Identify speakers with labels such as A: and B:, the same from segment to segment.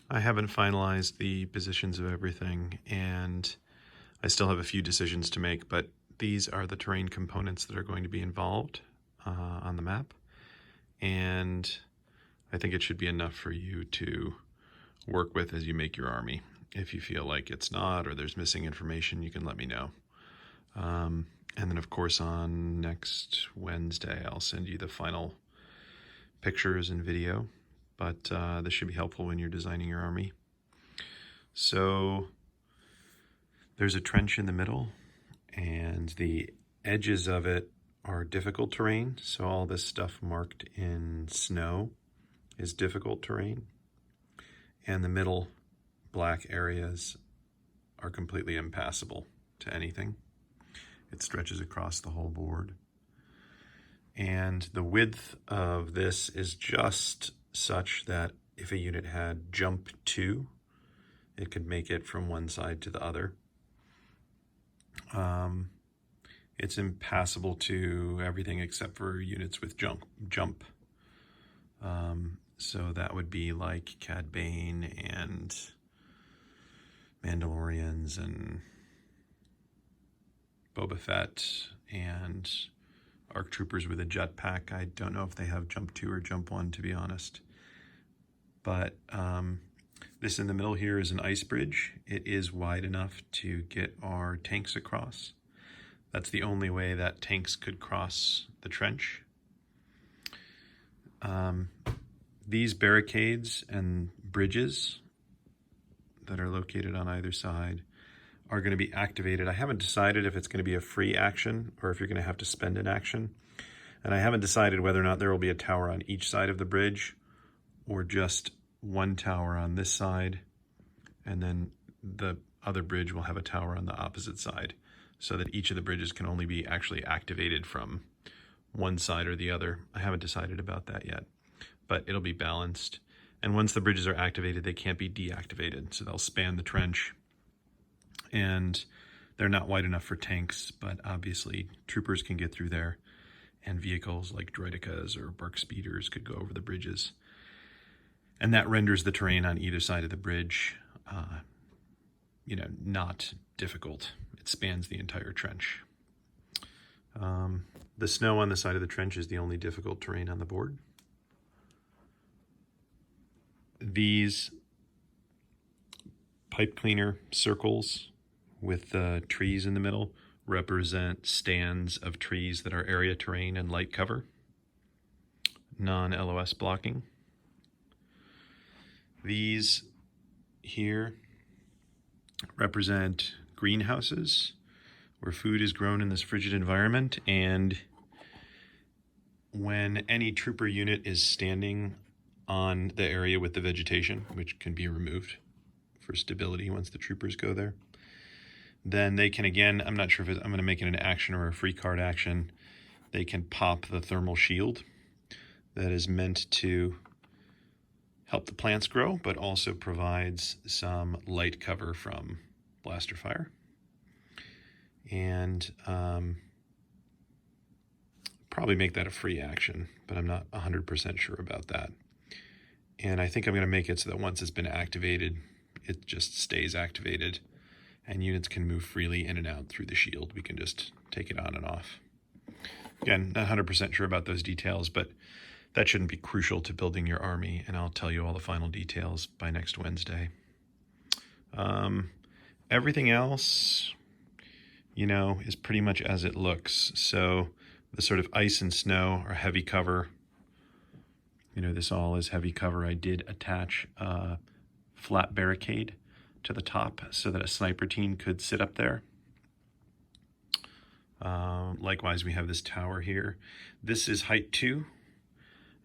A: I haven't finalized the positions of everything, and I still have a few decisions to make, but these are the terrain components that are going to be involved on the map, and I think it should be enough for you to work with as you make your army. If you feel like it's not or there's missing information, you can let me know. And then, of course, on next Wednesday, I'll send you the final pictures and video, but this should be helpful when you're designing your army. So there's a trench in the middle, and the edges of it are difficult terrain. So all this stuff marked in snow is difficult terrain. And the middle black areas are completely impassable to anything. It stretches across the whole board. And the width of this is just such that if a unit had jump 2, it could make it from one side to the other. It's impassable to everything except for units with jump. So that would be like Cad Bane and Mandalorians and Boba Fett and ARC Troopers with a jetpack. I don't know if they have jump 2 or jump 1, to be honest. But this in the middle here is an ice bridge. It is wide enough to get our tanks across. That's the only way that tanks could cross the trench. These barricades and bridges that are located on either side are going to be activated. I haven't decided if it's going to be a free action or if you're going to have to spend an action. And I haven't decided whether or not there will be a tower on each side of the bridge or just one tower on this side, and then the other bridge will have a tower on the opposite side, so that each of the bridges can only be actually activated from one side or the other. I haven't decided about that yet, but it'll be balanced. And once the bridges are activated, they can't be deactivated, so they'll span the trench. And they're not wide enough for tanks, but obviously troopers can get through there, and vehicles like droidekas or bark speeders could go over the bridges. And that renders the terrain on either side of the bridge, not difficult. It spans the entire trench. The snow on the side of the trench is the only difficult terrain on the board. These pipe cleaner circles with the trees in the middle represent stands of trees that are area terrain and light cover, non-LOS blocking. These here represent greenhouses where food is grown in this frigid environment, and when any trooper unit is standing on the area with the vegetation, which can be removed for stability once the troopers go there, then they can, again, I'm not sure if I'm going to make it an action or a free card action, they can pop the thermal shield that is meant to help the plants grow, but also provides some light cover from blaster fire. And probably make that a free action, but I'm not 100% sure about that. And I think I'm going to make it so that once it's been activated, it just stays activated, and units can move freely in and out through the shield. We can just take it on and off. Again, not 100% sure about those details, but that shouldn't be crucial to building your army, and I'll tell you all the final details by next Wednesday. Everything else, is pretty much as it looks. So the sort of ice and snow are heavy cover. This all is heavy cover. I did attach a flat barricade to the top so that a sniper team could sit up there. Likewise, we have this tower here. This is height 2.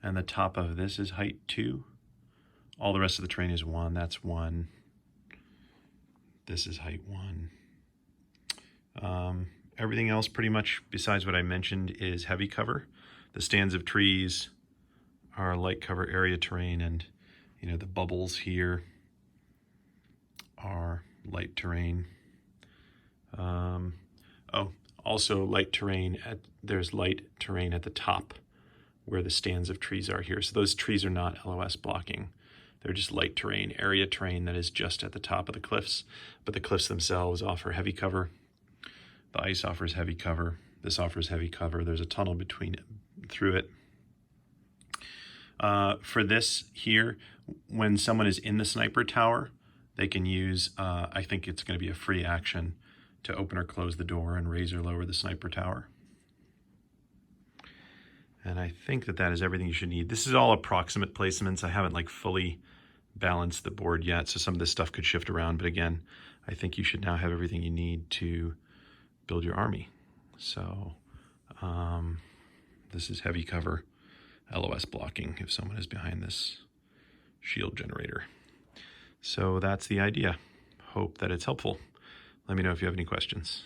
A: And the top of this is height 2. All the rest of the terrain is 1. That's 1. This is height 1. Everything else pretty much, besides what I mentioned, is heavy cover. The stands of trees are light cover area terrain, and the bubbles here are light terrain. Also light terrain. There's light terrain at the top where the stands of trees are here. So those trees are not LOS blocking. They're just light terrain, area terrain that is just at the top of the cliffs, but the cliffs themselves offer heavy cover. The ice offers heavy cover. This offers heavy cover. There's a tunnel through it. For this here, when someone is in the sniper tower, they can use, I think it's going to be a free action to open or close the door and raise or lower the sniper tower. And I think that is everything you should need. This is all approximate placements. I haven't like fully balanced the board yet, so some of this stuff could shift around. But again, I think you should now have everything you need to build your army. So this is heavy cover, LOS blocking if someone is behind this shield generator. So that's the idea. Hope that it's helpful. Let me know if you have any questions.